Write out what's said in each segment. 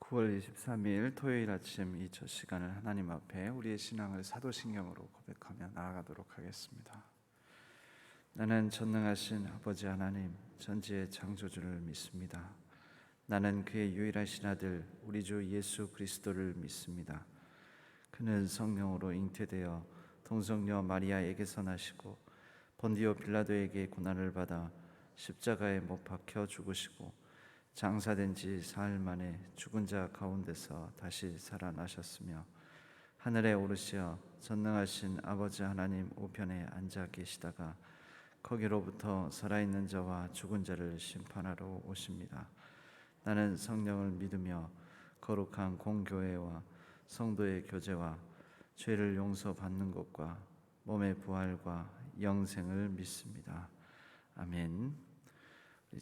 9월 23일 토요일 아침 이 첫 시간을 하나님 앞에 우리의 신앙을 사도신경으로 고백하며 나아가도록 하겠습니다. 나는 전능하신 아버지 하나님 전지의 창조주를 믿습니다. 나는 그의 유일하신 아들 우리 주 예수 그리스도를 믿습니다. 그는 성령으로 잉태되어 동성녀 마리아에게서 나시고 본디오 빌라도에게 고난을 받아 십자가에 못 박혀 죽으시고 장사된 지 사흘 만에 죽은 자 가운데서 다시 살아나셨으며 하늘에 오르시어 전능하신 아버지 하나님 우편에 앉아 계시다가 거기로부터 살아있는 자와 죽은 자를 심판하러 오십니다. 나는 성령을 믿으며 거룩한 공교회와 성도의 교제와 죄를 용서받는 것과 몸의 부활과 영생을 믿습니다. 아멘.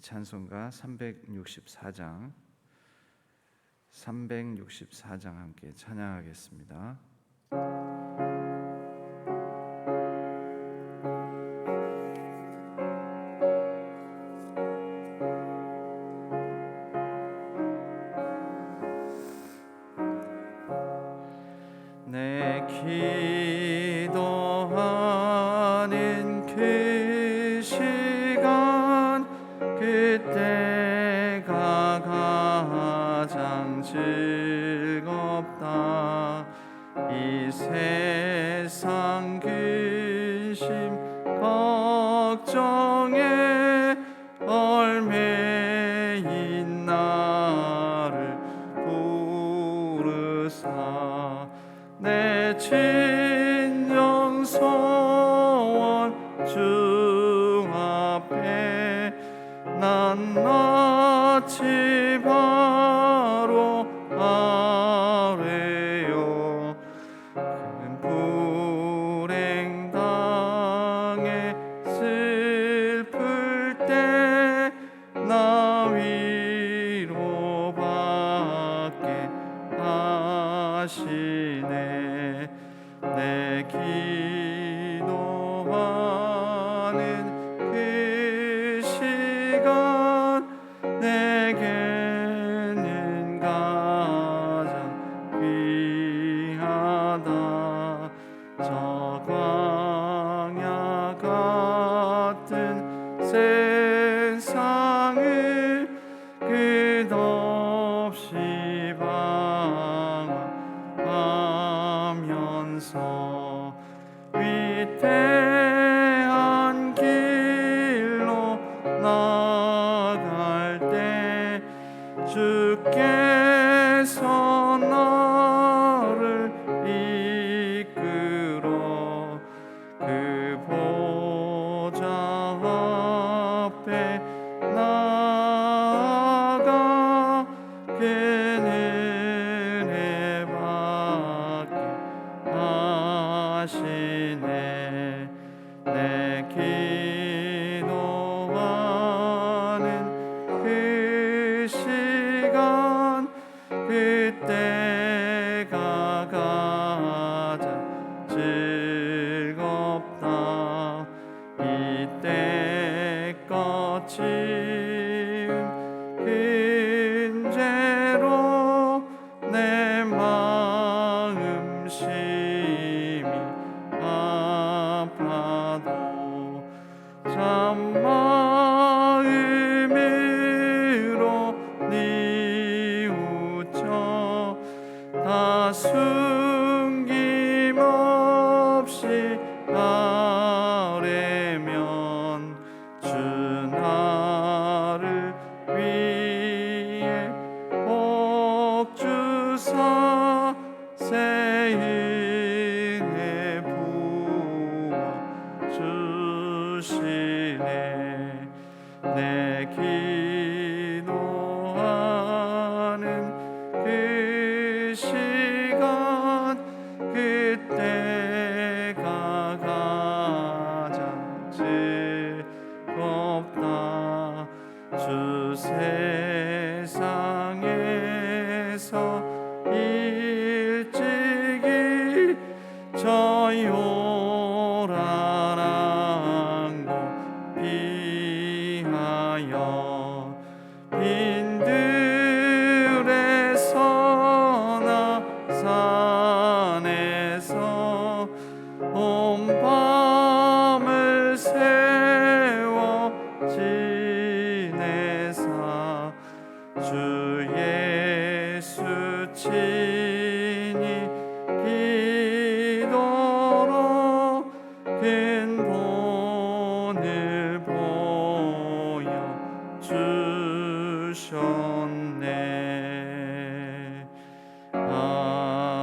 찬송가 364장 함께 찬양하겠습니다. 내 기도하는 그 시간 그때가 가장 즐겁다. 이 세상 근심 걱정에 얽매인 나를 부르사 내 진영 소원 주 앞에 난 낯이 바로 아뢰요. 큰 불행 당해 슬플 때 나 위로받게 하시네. 내 기도하는 그 시간 내게는 가장 귀하다. 저 광야 같은 세상을 끝없이 방황하면서 위태한 길로 나갈 때 주께서 나를 이끌어 그 보좌 앞에 나아가 그 은혜 받게 하시네. 내 기도하는 그 시간 그때가 가장 즐겁다. 이때 거친 근죄로 내 마음 심히 아파도 참마음으로 뉘우쳐 다 숨김없이 아뢰면 주 나를 위해 복 주사 새 은혜 부어 주시네. 내 기도하는 그 시간 그때가 큰 본을 보여 주셨네. 아멘.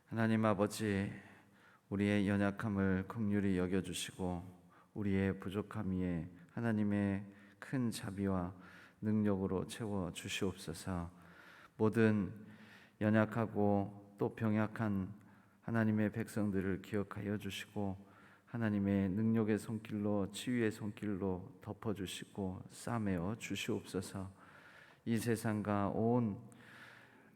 하나님 아버지, 우리의 연약함을 긍휼히 여겨주시고 우리의 부족함 위에 하나님의 큰 자비와 능력으로 채워 주시옵소서. 모든 연약하고 또 병약한 하나님의 백성들을 기억하여 주시고 하나님의 능력의 손길로 치유의 손길로 덮어주시고 싸매어 주시옵소서. 이 세상과 온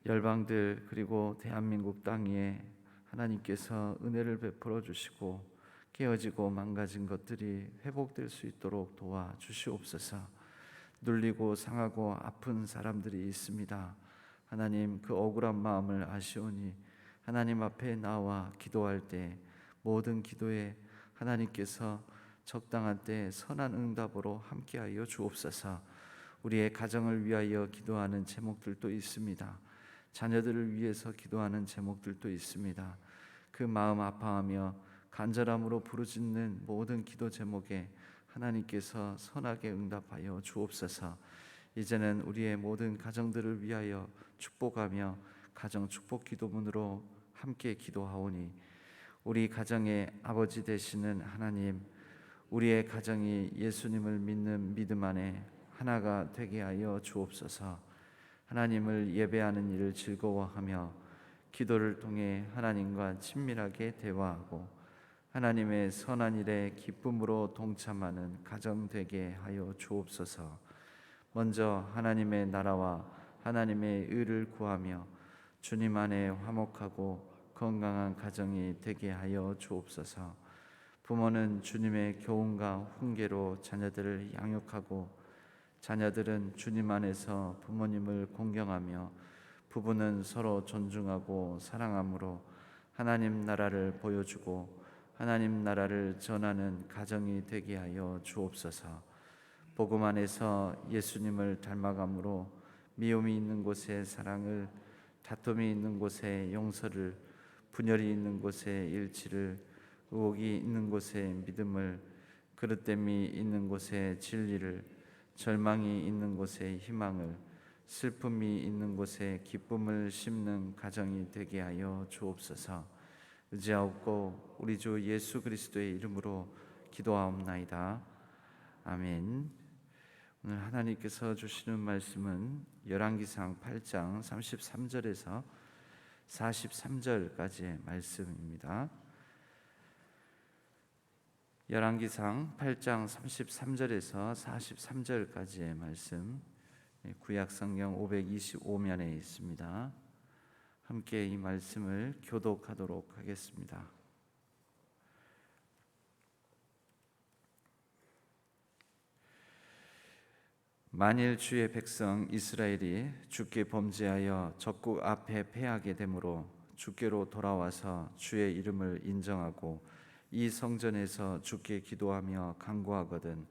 열방들 그리고 대한민국 땅 위에 하나님께서 은혜를 베풀어 주시고 깨어지고 망가진 것들이 회복될 수 있도록 도와주시옵소서. 눌리고 상하고 아픈 사람들이 있습니다. 하나님, 그 억울한 마음을 아시오니 하나님 앞에 나와 기도할 때 모든 기도에 하나님께서 적당한 때 선한 응답으로 함께하여 주옵소서. 우리의 가정을 위하여 기도하는 제목들도 있습니다. 자녀들을 위해서 기도하는 제목들도 있습니다. 그 마음 아파하며 간절함으로 부르짖는 모든 기도 제목에 하나님께서 선하게 응답하여 주옵소서. 이제는 우리의 모든 가정들을 위하여 축복하며 가정 축복 기도문으로 함께 기도하오니 우리 가정의 아버지 되시는 하나님, 우리의 가정이 예수님을 믿는 믿음 안에 하나가 되게 하여 주옵소서. 하나님을 예배하는 일을 즐거워하며 기도를 통해 하나님과 친밀하게 대화하고 하나님의 선한 일에 기쁨으로 동참하는 가정 되게 하여 주옵소서. 먼저 하나님의 나라와 하나님의 의를 구하며 주님 안에 화목하고 건강한 가정이 되게 하여 주옵소서. 부모는 주님의 교훈과 훈계로 자녀들을 양육하고 자녀들은 주님 안에서 부모님을 공경하며 부부는 서로 존중하고 사랑함으로 하나님 나라를 보여주고 하나님 나라를 전하는 가정이 되게 하여 주옵소서. 복음 안에서 예수님을 닮아감으로 미움이 있는 곳에 사랑을, 다툼이 있는 곳에 용서를, 분열이 있는 곳에 일치를, 의혹이 있는 곳에 믿음을, 그릇됨이 있는 곳에 진리를, 절망이 있는 곳에 희망을, 슬픔이 있는 곳에 기쁨을 심는 가정이 되게 하여 주옵소서. 의지하옵고 우리 주 예수 그리스도의 이름으로 기도하옵나이다. 아멘. 오늘 하나님께서 주시는 말씀은 열왕기상 8장 33절에서 43절까지의 말씀입니다. 열왕기상 8장 33절에서 43절까지의 말씀, 구약성경 525면에 있습니다. 함께 이 말씀을 교독하도록 하겠습니다. 만일 주의 백성 이스라엘이 주께 범죄하여 적국 앞에 패하게 되므로 주께로 돌아와서 주의 이름을 인정하고 이 성전에서 주께 기도하며 간구하거든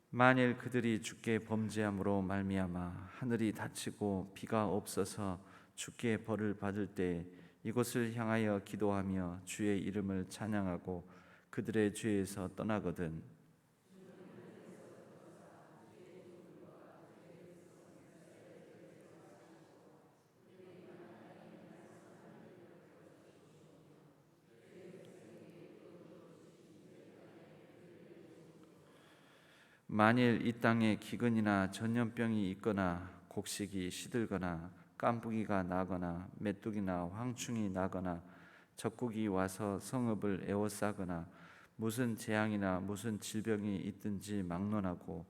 만일 그들이 주께 범죄함으로 말미암아 하늘이 닫히고 비가 없어서 주께 벌을 받을 때 이곳을 향하여 기도하며 주의 이름을 찬양하고 그들의 죄에서 떠나거든 만일 이 땅에 기근이나 전염병이 있거나 곡식이 시들거나 깐부기가 나거나 메뚜기나 황충이 나거나 적국이 와서 성읍을 에워싸거나 무슨 재앙이나 무슨 질병이 있든지 막론하고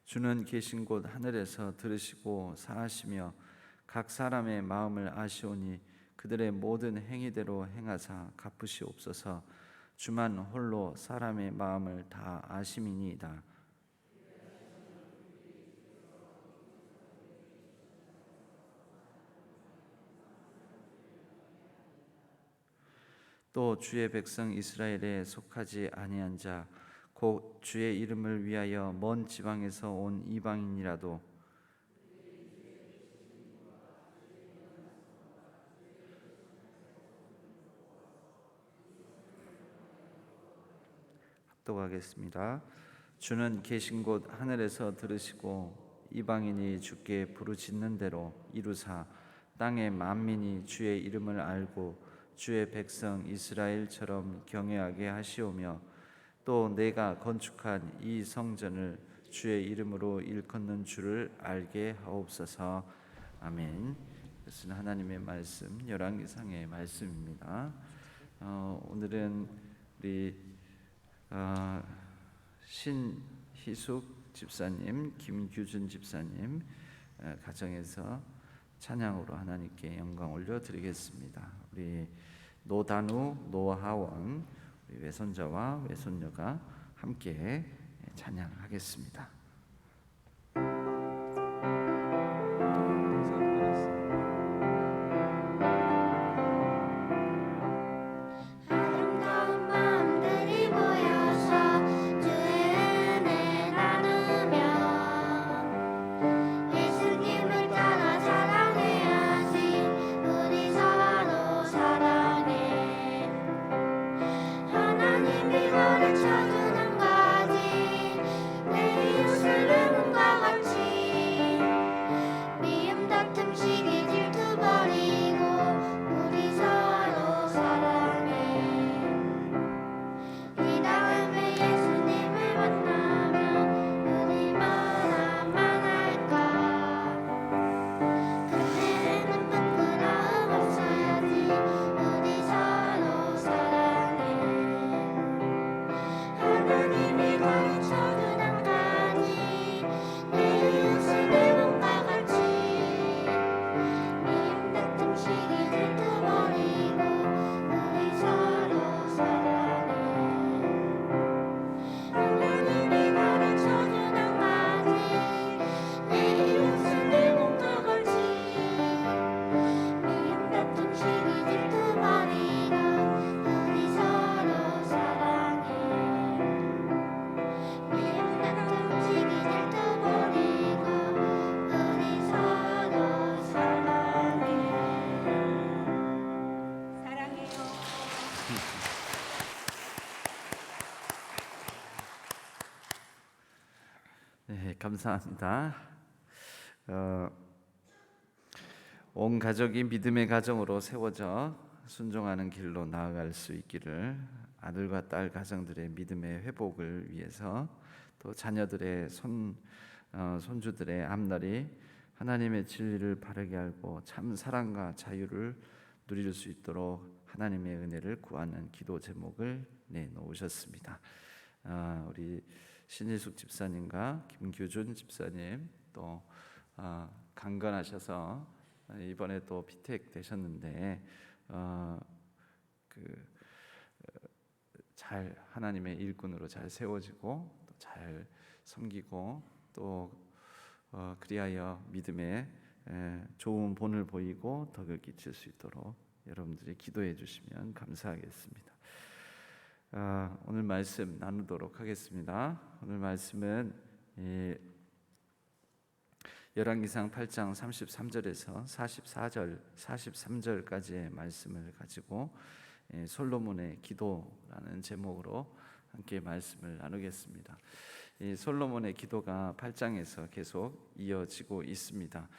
주는 계신 곳 하늘에서 들으시고 사하시며 각 사람의 마음을 아시오니 그들의 모든 행위대로 행하사 갚으시옵소서. 주만 홀로 사람의 마음을 다 아심이니이다. 또 주의 백성 이스라엘에 속하지 아니한 자 곧 주의 이름을 위하여 먼 지방에서 온 이방인이라도 합독하겠습니다. 주는 계신 곳 하늘에서 들으시고 이방인이 주께 부르짖는 대로 이루사 땅의 만민이 주의 이름을 알고 주의 백성 이스라엘처럼 경외하게 하시오며 또 내가 건축한 이 성전을 주의 이름으로 일컫는 줄을 알게 하옵소서. 아멘. 이것은 하나님의 말씀 열왕기상의 말씀입니다. 오늘은 우리 신희숙 집사님, 김규준 집사님 가정에서 찬양으로 하나님께 영광 올려드리겠습니다. 우리 노단우, 노하원 우리 외손자와 외손녀가 함께 찬양하겠습니다. 네, 감사합니다. 온 가족이 믿음의 가정으로 세워져 순종하는 길로 나아갈 수 있기를 아들과 딸 가정들의 믿음의 회복을 위해서 또 자녀들의 손주들의 앞날이 하나님의 진리를 바르게 알고 참 사랑과 자유를 누릴 수 있도록 하나님의 은혜를 구하는 기도 제목을 내놓으셨습니다. 우리 신희숙 집사님과 김규준 집사님 또 강건하셔서 이번에 또 피택 되셨는데 잘 하나님의 일꾼으로 잘 세워지고 또 잘 섬기고 또 그리하여 믿음에 좋은 본을 보이고 덕을 끼칠 수 있도록 여러분들이 기도해 주시면 감사하겠습니다. 오늘 말씀 나누도록 하겠습니다. 오늘 말씀은 열왕기상 8장 33절에서 44절, 43절까지의 말씀을 가지고 솔로몬의 기도라는 제목으로 함께 말씀을 나누겠습니다. 이 솔로몬의 기도가 8장에서 계속 이어지고 있습니다.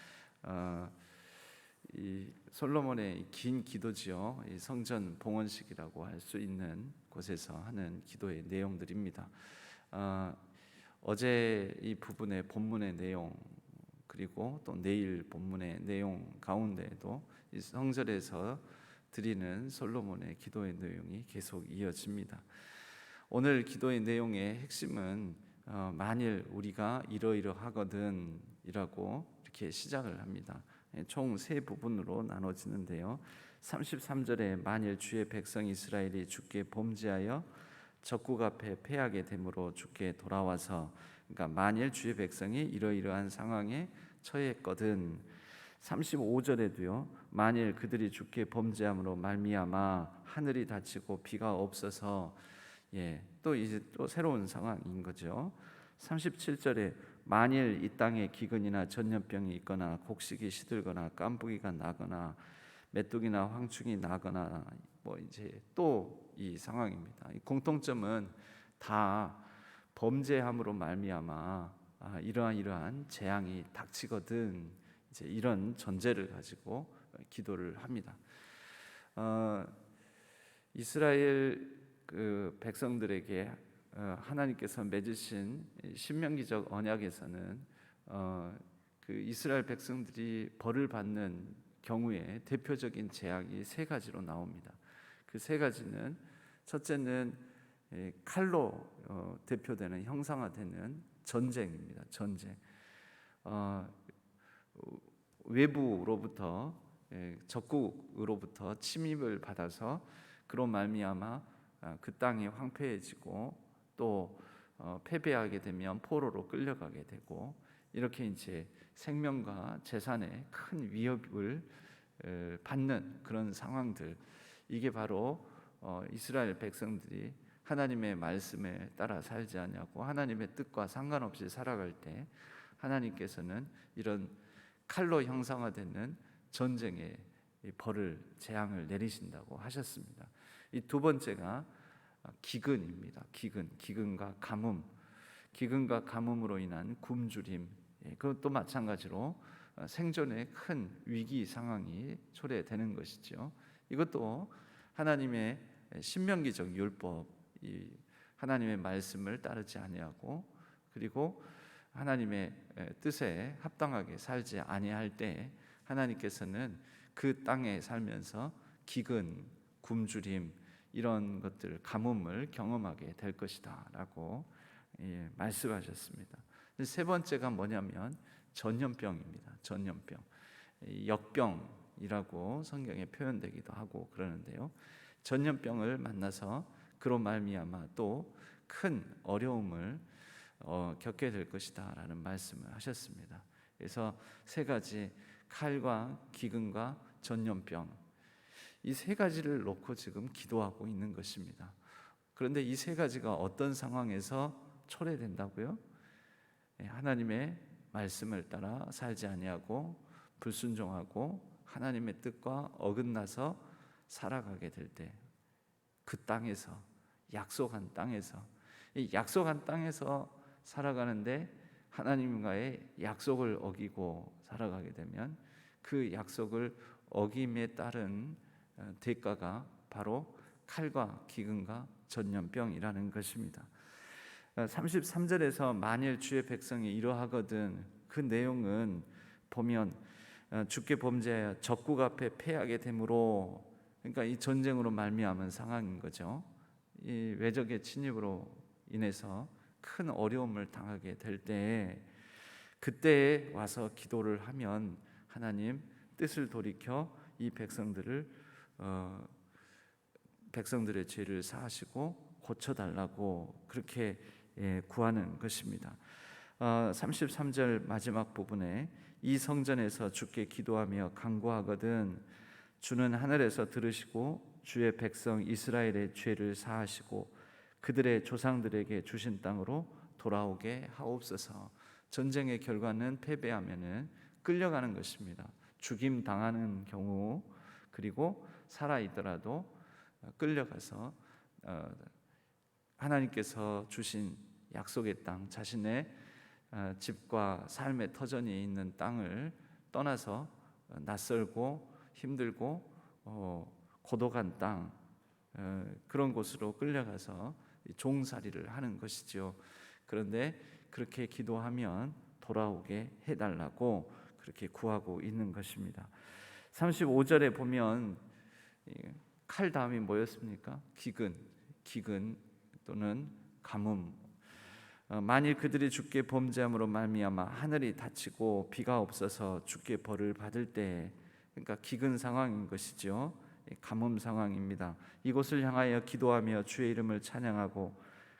이 솔로몬의 긴 기도지요. 이 성전 봉헌식이라고 할 수 있는 곳에서 하는 기도의 내용들입니다. 어제 이 부분의 본문의 내용 그리고 또 내일 본문의 내용 가운데에도 이 성전에서 드리는 솔로몬의 기도의 내용이 계속 이어집니다. 오늘 기도의 내용의 핵심은 만일 우리가 이러이러하거든 이라고 이렇게 시작을 합니다. 총 세 부분으로 나눠지는데요. 33절에 만일 주의 백성 이스라엘이 주께 범죄하여 적국 앞에 패하게 되므로 주께 돌아와서, 그러니까 만일 주의 백성이 이러이러한 상황에 처했거든. 35절에도요. 만일 그들이 주께 범죄함으로 말미암아 하늘이 닫히고 비가 없어서, 또 이제 또 새로운 상황인 거죠. 37절에 만일 이 땅에 기근이나 전염병이 있거나 곡식이 시들거나 깐부기가 나거나 메뚜기나 황충이 나거나, 이제 또 이 상황입니다. 이 공통점은 다 범죄함으로 말미암아 이러한 재앙이 닥치거든, 이제 이런 전제를 가지고 기도를 합니다. 이스라엘 그 백성들에게 하나님께서 맺으신 신명기적 언약에서는 그 이스라엘 백성들이 벌을 받는 경우에 대표적인 재앙이 세 가지로 나옵니다. 그 세 가지는, 첫째는 칼로 대표되는, 형상화되는 전쟁입니다. 전쟁. 외부로부터, 적국으로부터 침입을 받아서 그로 말미암아 그 땅이 황폐해지고 또 패배하게 되면 포로로 끌려가게 되고, 이렇게 이제 생명과 재산에 큰 위협을 받는 그런 상황들, 이게 바로 이스라엘 백성들이 하나님의 말씀에 따라 살지 않냐고 하나님의 뜻과 상관없이 살아갈 때 하나님께서는 이런 칼로 형상화되는 전쟁의 벌을, 재앙을 내리신다고 하셨습니다. 이 두 번째가 기근입니다. 기근과 가뭄. 기근과 가뭄으로 인한 굶주림, 그것도 마찬가지로 생존에 큰 위기 상황이 초래되는 것이죠. 이것도 하나님의 신명기적 율법, 하나님의 말씀을 따르지 아니하고, 그리고 하나님의 뜻에 합당하게 살지 아니할 때 하나님께서는 그 땅에 살면서 기근, 굶주림, 이런 것들, 가뭄을 경험하게 될 것이다라고 말씀하셨습니다. 세 번째가 뭐냐면 전염병입니다. 전염병, 역병이라고 성경에 표현되기도 하고 그러는데요. 전염병을 만나서 그로 말미암아 또 큰 어려움을 겪게 될 것이다라는 말씀을 하셨습니다. 그래서 세 가지, 칼과 기근과 전염병, 이 세 가지를 놓고 지금 기도하고 있는 것입니다. 그런데 이 세 가지가 어떤 상황에서 초래된다고요? 하나님의 말씀을 따라 살지 아니하고 불순종하고 하나님의 뜻과 어긋나서 살아가게 될 때, 그 땅에서, 약속한 땅에서, 이 약속한 땅에서 살아가는데 하나님과의 약속을 어기고 살아가게 되면 그 약속을 어김에 따른 대가가 바로 칼과 기근과 전염병이라는 것입니다. 33절에서 만일 주의 백성이 이러하거든, 그 내용은 보면 주께 범죄하여 적국 앞에 패하게 되므로, 그러니까 이 전쟁으로 말미암은 상황인 거죠. 이 외적의 침입으로 인해서 큰 어려움을 당하게 될 때, 그때에 와서 기도를 하면 하나님 뜻을 돌이켜 이 백성들의 죄를 사하시고 고쳐달라고 그렇게 구하는 것입니다. 33절 마지막 부분에 이 성전에서 주께 기도하며 간구하거든 주는 하늘에서 들으시고 주의 백성 이스라엘의 죄를 사하시고 그들의 조상들에게 주신 땅으로 돌아오게 하옵소서. 전쟁의 결과는 패배하면은 끌려가는 것입니다. 죽임 당하는 경우, 그리고 살아 있더라도 끌려가서 하나님께서 주신 약속의 땅, 자신의 집과 삶의 터전이 있는 땅을 떠나서 낯설고 힘들고 고독한 땅, 그런 곳으로 끌려가서 종살이를 하는 것이죠. 그런데 그렇게 기도하면 돌아오게 해달라고 그렇게 구하고 있는 것입니다. 35절에 보면 칼 다음이 뭐였습니까? 기근 또는 가뭄. 만일 그들이 주께 범죄함으로 말미암아 하늘이 닫히고 비가 없어서 주께 벌을 받을 때, 그러니까 기근 상황인 것이죠. 가뭄 상황입니다. 이곳을 향하여 기도하며 주의 이름을 찬양하고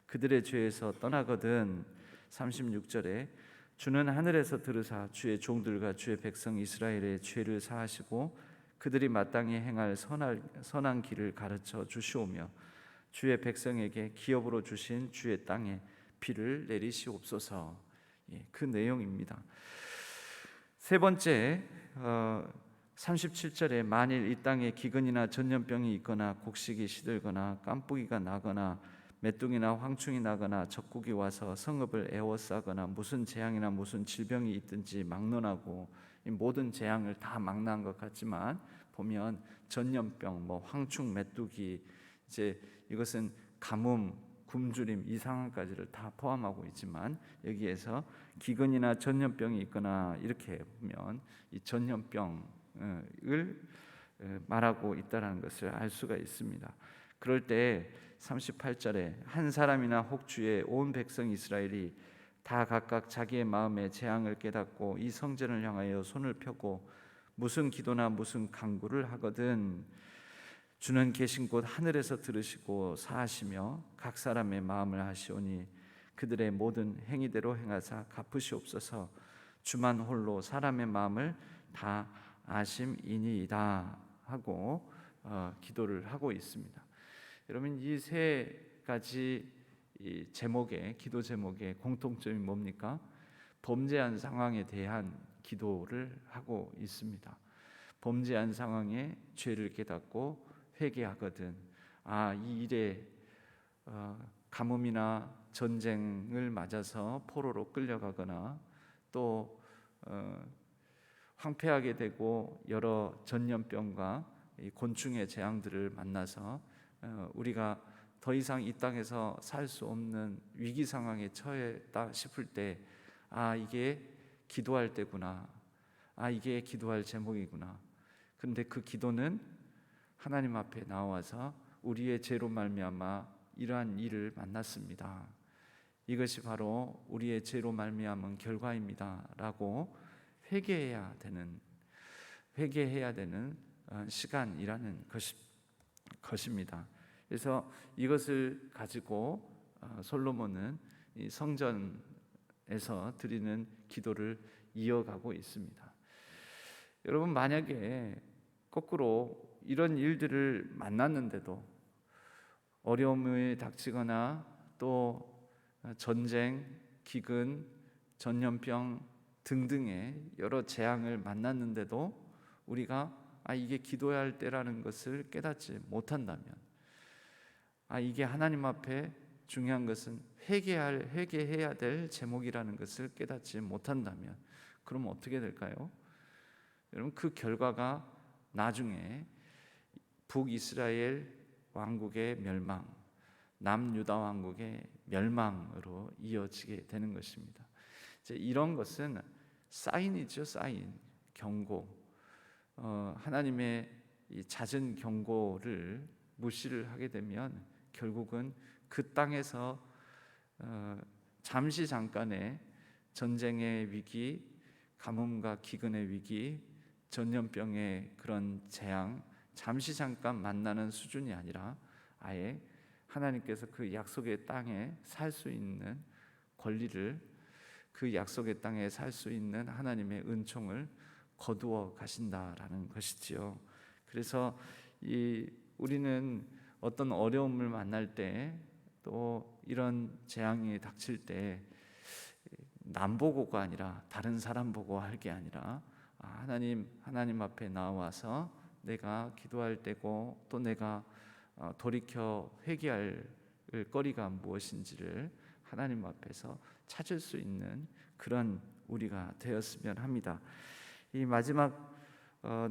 그들의 죄에서 떠나거든. 36절에 주는 하늘에서 들으사 주의 종들과 주의 백성 이스라엘의 죄를 사하시고 그들이 마땅히 행할 선한 길을 가르쳐 주시오며 주의 백성에게 기업으로 주신 주의 땅에 비를 내리시옵소서. 그 내용입니다. 세 번째, 37절에 만일 이 땅에 기근이나 전염병이 있거나 곡식이 시들거나 깐뿌기가 나거나 메뚜기나 황충이 나거나 적국이 와서 성읍을 에워싸거나 무슨 재앙이나 무슨 질병이 있든지 막론하고, 이 모든 재앙을 다 막론한 것 같지만 보면 전염병, 황충, 메뚜기, 이제 이것은 가뭄, 굶주림 이 상황까지를 다 포함하고 있지만 여기에서 기근이나 전염병이 있거나 이렇게 보면 이 전염병을 말하고 있다는 것을 알 수가 있습니다. 그럴 때 38절에 한 사람이나 혹 주의 온 백성 이스라엘이 다 각각 자기의 마음의 재앙을 깨닫고 이 성전을 향하여 손을 펴고 무슨 기도나 무슨 간구를 하거든 주는 계신 곳 하늘에서 들으시고 사하시며 각 사람의 마음을 아시오니 그들의 모든 행위대로 행하사 갚으시옵소서. 주만 홀로 사람의 마음을 다 아심이니이다 하고 기도를 하고 있습니다. 여러분, 이 세 가지 제목의 기도 제목의 공통점이 뭡니까? 범죄한 상황에 대한 기도를 하고 있습니다. 범죄한 상황에 죄를 깨닫고 회개하거든. 이 일에 가뭄이나 전쟁을 맞아서 포로로 끌려가거나 또 황폐하게 되고 여러 전염병과 곤충의 재앙들을 만나서 우리가 더 이상 이 땅에서 살 수 없는 위기 상황에 처했다 싶을 때 이게 기도할 때구나. 이게 기도할 제목이구나. 그런데 그 기도는 하나님 앞에 나와서 우리의 죄로 말미암아 이러한 일을 만났습니다. 이것이 바로 우리의 죄로 말미암은 결과입니다라고 회개해야 되는 시간이라는 것입니다. 그래서 이것을 가지고 솔로몬은 이 성전에서 드리는 기도를 이어가고 있습니다. 여러분, 만약에 거꾸로 이런 일들을 만났는데도 어려움이 닥치거나 또 전쟁, 기근, 전염병 등등의 여러 재앙을 만났는데도 우리가 이게 기도해야 할 때라는 것을 깨닫지 못한다면, 이게 하나님 앞에 중요한 것은 회개해야 될 제목이라는 것을 깨닫지 못한다면, 그럼 어떻게 될까요? 여러분, 그 결과가 나중에 북이스라엘 왕국의 멸망, 남유다 왕국의 멸망으로 이어지게 되는 것입니다. 이제 이런 것은 사인이죠, 사인, 경고. 하나님의 이 잦은 경고를 무시를 하게 되면 결국은 그 땅에서 잠깐의 전쟁의 위기, 가뭄과 기근의 위기, 전염병의 그런 재앙, 잠깐 만나는 수준이 아니라 아예 하나님께서 그 약속의 땅에 살 수 있는 권리를, 그 약속의 땅에 살 수 있는 하나님의 은총을 거두어 가신다라는 것이지요. 그래서 우리는 어떤 어려움을 만날 때, 또 이런 재앙이 닥칠 때 남 보고가 아니라, 다른 사람 보고 할 게 아니라 하나님 앞에 나와서 내가 기도할 때고 또 내가 돌이켜 회개할 거리가 무엇인지를 하나님 앞에서 찾을 수 있는 그런 우리가 되었으면 합니다. 이 마지막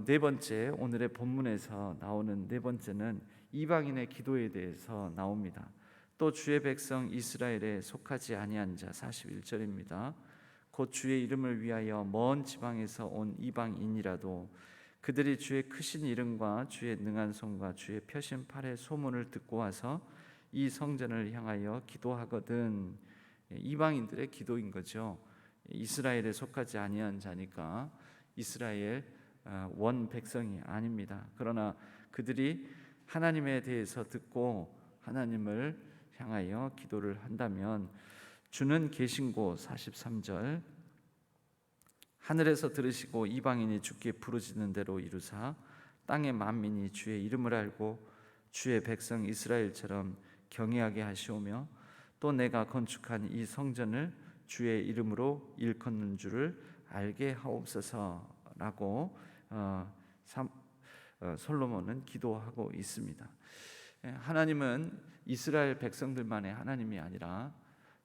네 번째, 오늘의 본문에서 나오는 네 번째는 이방인의 기도에 대해서 나옵니다. 또 주의 백성 이스라엘에 속하지 아니한 자, 41절입니다. 곧 주의 이름을 위하여 먼 지방에서 온 이방인이라도 그들이 주의 크신 이름과 주의 능한 손과 주의 펴신 팔의 소문을 듣고 와서 이 성전을 향하여 기도하거든. 이방인들의 기도인 거죠. 이스라엘에 속하지 아니한 자니까 이스라엘 원 백성이 아닙니다. 그러나 그들이 하나님에 대해서 듣고 하나님을 향하여 기도를 한다면 주는 계신 곳 43절 하늘에서 들으시고 이방인이 주께 부르짖는 대로 이루사 땅의 만민이 주의 이름을 알고 주의 백성 이스라엘처럼 경외하게 하시오며 또 내가 건축한 이 성전을 주의 이름으로 일컫는 줄을 알게 하옵소서라고 솔로몬은 기도하고 있습니다. 하나님은 이스라엘 백성들만의 하나님이 아니라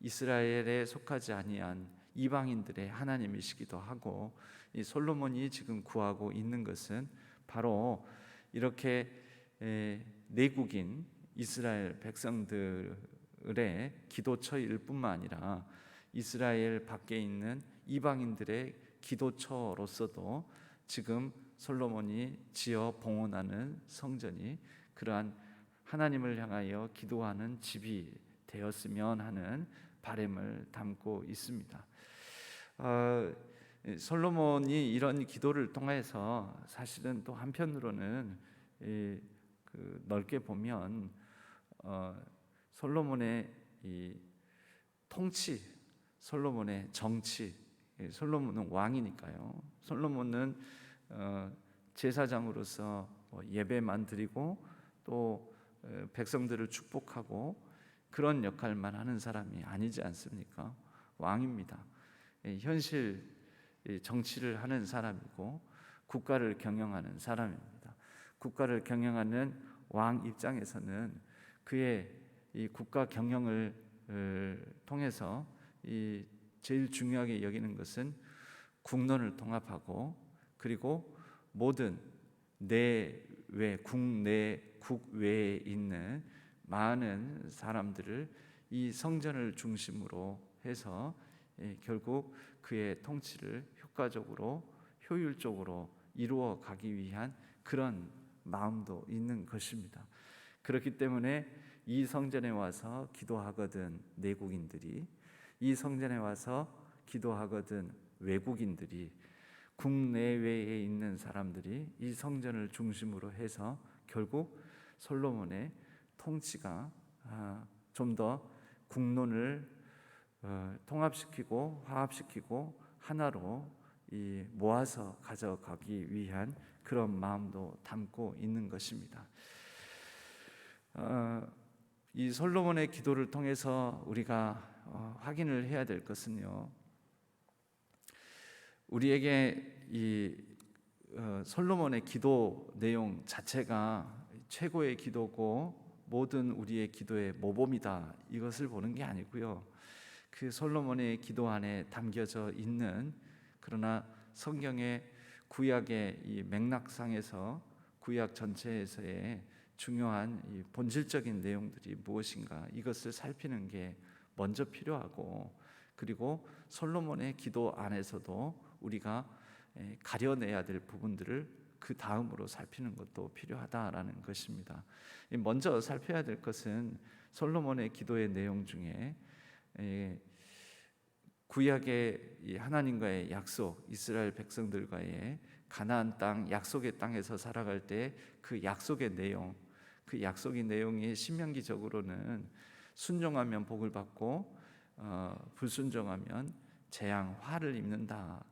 이스라엘에 속하지 아니한 이방인들의 하나님이시기도 하고, 이 솔로몬이 지금 구하고 있는 것은 바로 이렇게 내국인 이스라엘 백성들의 기도처일 뿐만 아니라 이스라엘 밖에 있는 이방인들의 기도처로서도 지금 솔로몬이 지어 봉헌하는 성전이 그러한 하나님을 향하여 기도하는 집이 되었으면 하는 바람을 담고 있습니다. 솔로몬이 이런 기도를 통해서 사실은 또 한편으로는 넓게 보면 솔로몬의 이 통치, 솔로몬의 정치, 솔로몬은 왕이니까요. 솔로몬은 제사장으로서 예배만 드리고 또 백성들을 축복하고 그런 역할만 하는 사람이 아니지 않습니까? 왕입니다. 현실 정치를 하는 사람이고 국가를 경영하는 사람입니다. 국가를 경영하는 왕 입장에서는 그의 이 국가 경영을 통해서 이 제일 중요하게 여기는 것은 국론을 통합하고 그리고 모든 국내 국외에 있는 많은 사람들을 이 성전을 중심으로 해서 결국 그의 통치를 효과적으로 효율적으로 이루어 가기 위한 그런 마음도 있는 것입니다. 그렇기 때문에 이 성전에 와서 기도하거든 내국인들이, 이 성전에 와서 기도하거든 외국인들이, 국내외에 있는 사람들이 이 성전을 중심으로 해서 결국 솔로몬의 통치가 좀 더 국론을 통합시키고 화합시키고 하나로 모아서 가져가기 위한 그런 마음도 담고 있는 것입니다. 이 솔로몬의 기도를 통해서 우리가 확인을 해야 될 것은요, 우리에게 이 솔로몬의 기도 내용 자체가 최고의 기도고 모든 우리의 기도의 모범이다, 이것을 보는 게 아니고요, 그 솔로몬의 기도 안에 담겨져 있는, 그러나 성경의 구약의 이 맥락상에서 구약 전체에서의 중요한 이 본질적인 내용들이 무엇인가, 이것을 살피는 게 먼저 필요하고, 그리고 솔로몬의 기도 안에서도 우리가 가려내야 될 부분들을 그 다음으로 살피는 것도 필요하다라는 것입니다. 먼저 살펴야 될 것은 솔로몬의 기도의 내용 중에 구약의 하나님과의 약속, 이스라엘 백성들과의 가나안 땅, 약속의 땅에서 살아갈 때 그 약속의 내용, 그 약속의 내용이 신명기적으로는 순종하면 복을 받고 불순종하면 재앙, 화를 입는다.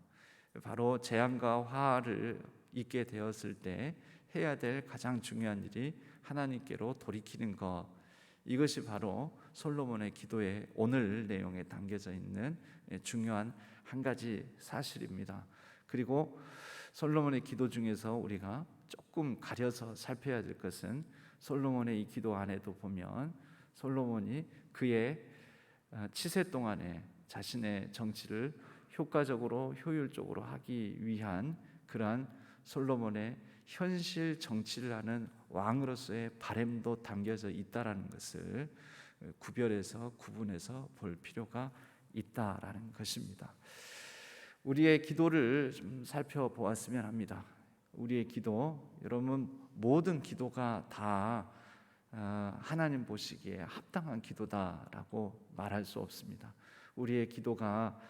바로 재앙과 화를 입게 되었을 때 해야 될 가장 중요한 일이 하나님께로 돌이키는 것, 이것이 바로 솔로몬의 기도의 오늘 내용에 담겨져 있는 중요한 한 가지 사실입니다. 그리고 솔로몬의 기도 중에서 우리가 조금 가려서 살펴야 될 것은, 솔로몬의 이 기도 안에도 보면 솔로몬이 그의 치세 동안에 자신의 정치를 효과적으로 효율적으로 하기 위한 그러한 솔로몬의 현실 정치를 하는 왕으로서의 바램도 담겨져 있다라는 것을 구별해서 구분해서 볼 필요가 있다라는 것입니다. 우리의 기도를 좀 살펴보았으면 합니다. 우리의 기도, 여러분 모든 기도가 다 하나님 보시기에 합당한 기도다라고 말할 수 없습니다. 우리의 기도가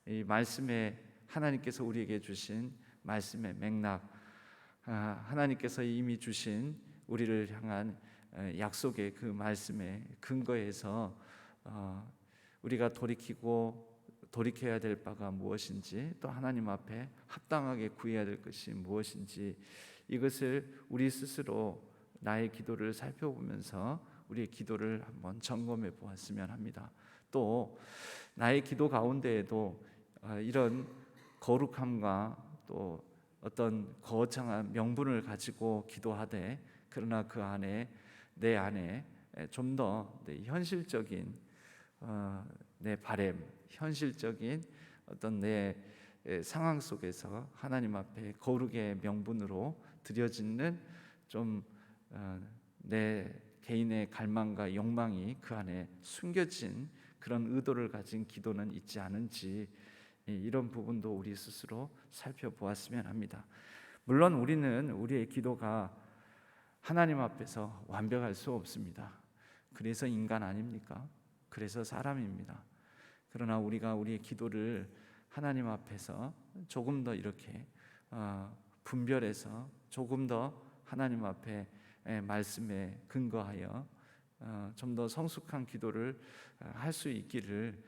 이 말씀에 하나님께서 우리에게 주신 말씀의 맥락, 하나님께서 이미 주신 우리를 향한 약속의 그 말씀에 근거해서 우리가 돌이켜야 될 바가 무엇인지, 또 하나님 앞에 합당하게 구해야 될 것이 무엇인지, 이것을 우리 스스로 나의 기도를 살펴보면서 우리의 기도를 한번 점검해 보았으면 합니다. 또 나의 기도 가운데에도 이런 거룩함과 또 어떤 거창한 명분을 가지고 기도하되, 그러나 그 안에 내 안에 좀 더 현실적인 내 바램, 현실적인 어떤 내 상황 속에서 하나님 앞에 거룩의 명분으로 드려지는 좀 내 개인의 갈망과 욕망이 그 안에 숨겨진 그런 의도를 가진 기도는 있지 않은지, 이런 부분도 우리 스스로 살펴보았으면 합니다. 물론 우리는 우리의 기도가 하나님 앞에서 완벽할 수 없습니다. 그래서 인간 아닙니까? 그래서 사람입니다. 그러나 우리가 우리의 기도를 하나님 앞에서 조금 더 이렇게 분별해서 조금 더 하나님 앞에 말씀에 근거하여 좀 더 성숙한 기도를 할 수 있기를,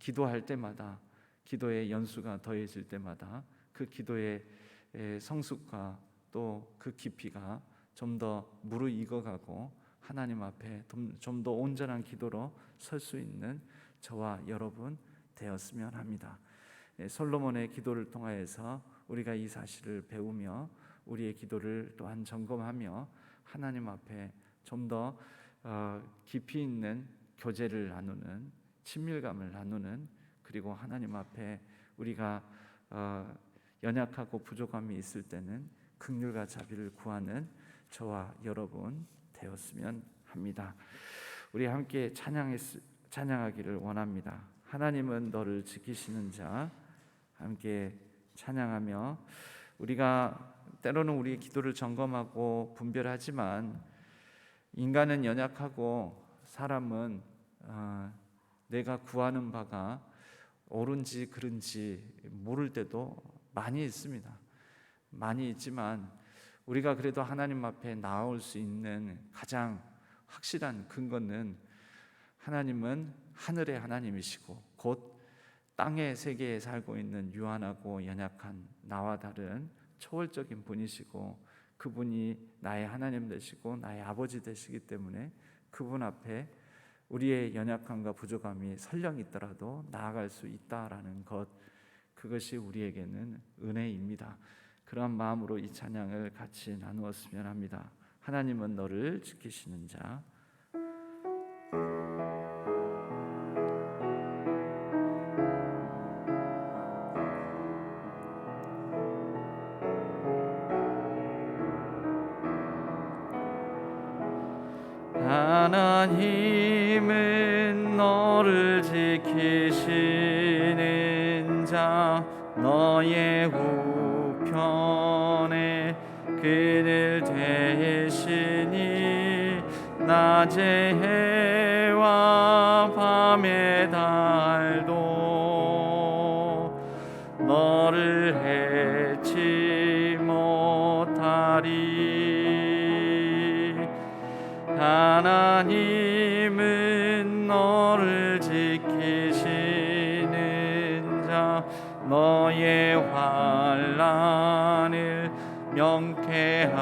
기도할 때마다, 기도의 연수가 더해질 때마다 그 기도의 성숙과 또 그 깊이가 좀 더 무르익어가고 하나님 앞에 좀 더 온전한 기도로 설 수 있는 저와 여러분 되었으면 합니다. 솔로몬의 기도를 통하여서 우리가 이 사실을 배우며 우리의 기도를 또한 점검하며 하나님 앞에 좀 더 깊이 있는 교제를 나누는, 친밀감을 나누는, 그리고 하나님 앞에 우리가 연약하고 부족함이 있을 때는 긍휼과 자비를 구하는 저와 여러분 되었으면 합니다. 우리 함께 찬양하기를 원합니다. 하나님은 너를 지키시는 자. 함께 찬양하며, 우리가 때로는 우리의 기도를 점검하고 분별하지만 인간은 연약하고 사람은 내가 구하는 바가 옳은지 그른지 모를 때도 많이 있습니다. 많이 있지만 우리가 그래도 하나님 앞에 나올 수 있는 가장 확실한 근거는, 하나님은 하늘의 하나님이시고 곧 땅의 세계에 살고 있는 유한하고 연약한 나와 다른 초월적인 분이시고, 그분이 나의 하나님 되시고 나의 아버지 되시기 때문에 그분 앞에 우리의 연약함과 부족함이 설령 있더라도 나아갈 수 있다라는 것, 그것이 우리에게는 은혜입니다. 그런 마음으로 이 찬양을 같이 나누었으면 합니다. 하나님은 너를 지키시는 자. 하나님은 너를 지키시는 자. 너의 우편에 그늘 되시니 낮의 해와 밤의 달도 너를 해치 못하리. 하나님은 너를 지키시는 자. 너의 환난을 명쾌하시니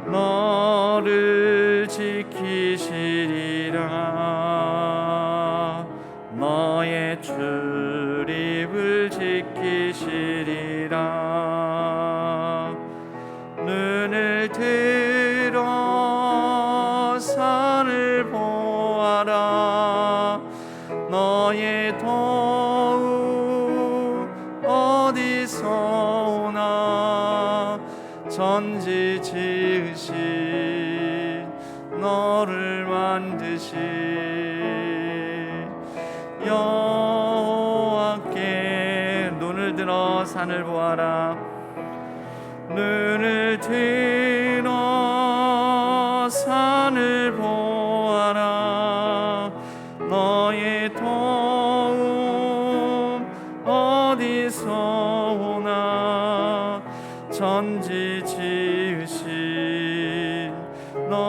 너를 지키시리라. 너의 출입을 지키시리라. 눈을 들어 산을 보아라. 너의 도움 어디서 오나. 전지 지으신 너를 만드신 여호와께. 눈을 들어 산을 보아라. 눈을 들어 산을 보아라. 너의 도움 어디서 오나. 전지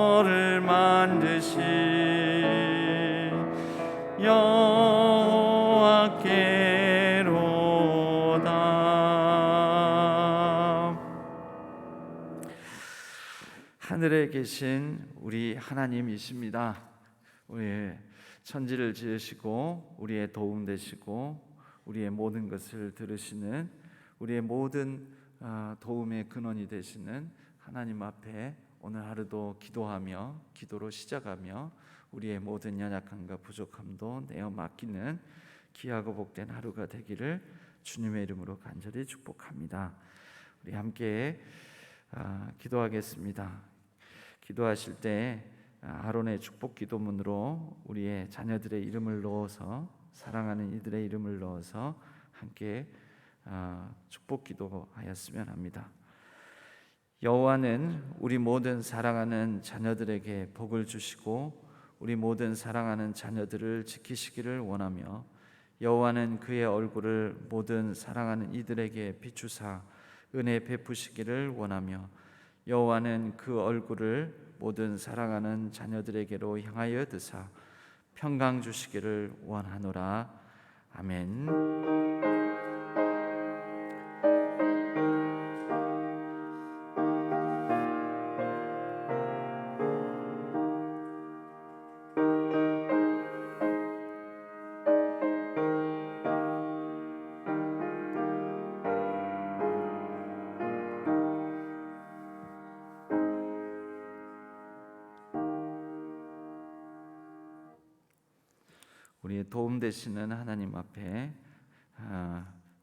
너를 만드신 여호와께로다. 하늘에 계신 우리 하나님이십니다. 우리 천지를 지으시고 우리의 도움 되시고 우리의 모든 것을 들으시는, 우리의 모든 도움의 근원이 되시는 하나님 앞에 오늘 하루도 기도하며 기도로 시작하며 우리의 모든 연약함과 부족함도 내어 맡기는 귀하고 복된 하루가 되기를 주님의 이름으로 간절히 축복합니다. 우리 함께 기도하겠습니다. 기도하실 때 아론의 축복 기도문으로 우리의 자녀들의 이름을 넣어서, 사랑하는 이들의 이름을 넣어서 함께 축복 기도하였으면 합니다. 여호와는 우리 모든 사랑하는 자녀들에게 복을 주시고 우리 모든 사랑하는 자녀들을 지키시기를 원하며, 여호와는 그의 얼굴을 모든 사랑하는 이들에게 비추사 은혜 베푸시기를 원하며, 여호와는 그 얼굴을 모든 사랑하는 자녀들에게로 향하여 드사 평강 주시기를 원하노라. 아멘. 우리의 도움 되시는 하나님 앞에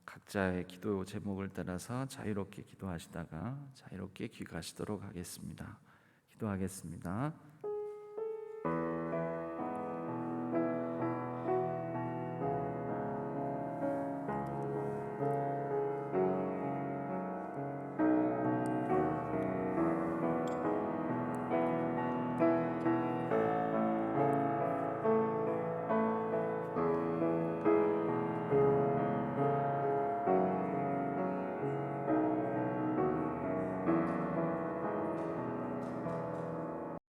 각자의 기도 제목을 따라서 자유롭게 기도하시다가 자유롭게 귀가하시도록 하겠습니다. 기도하겠습니다.